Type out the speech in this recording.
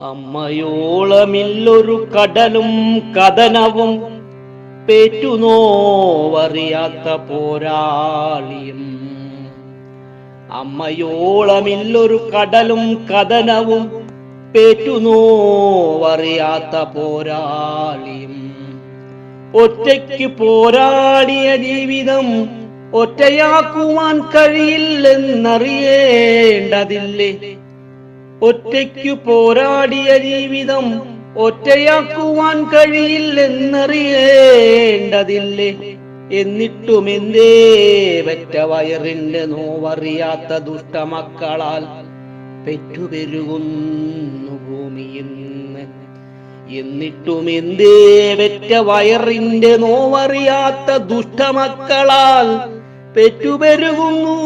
അമ്മയോളമില്ലൊരു കടലും കഥനവും പേറ്റുനോവറിയാത്ത പോരാളിയും. അമ്മയോളമില്ലൊരു കടലും കഥനവും പേറ്റുനോവറിയാത്ത പോരാളിയും. ഒറ്റയ്ക്ക് പോരാടിയ ജീവിതം ഒറ്റയാക്കുവാൻ കഴിയില്ലെന്നറിയേണ്ടതില്ലേ? ഒറ്റയ്ക്കു പോരാടിയ ജീവിതം ഒറ്റയാക്കുവാൻ കഴിയില്ലെന്നറിയേണ്ടതില്ലേ? എന്നിട്ടും എന്തേ പെറ്റ വയറിന്റെ നോവറിയാത്ത ദുഷ്ടമക്കളാൽ പെറ്റുപെരുകുന്നു ഭൂമിയിന്ന്. എന്നിട്ടും എന്തേ പെറ്റ വയറിന്റെ നോവറിയാത്ത ദുഷ്ടമക്കളാൽ പെറ്റുപെരുകുന്നു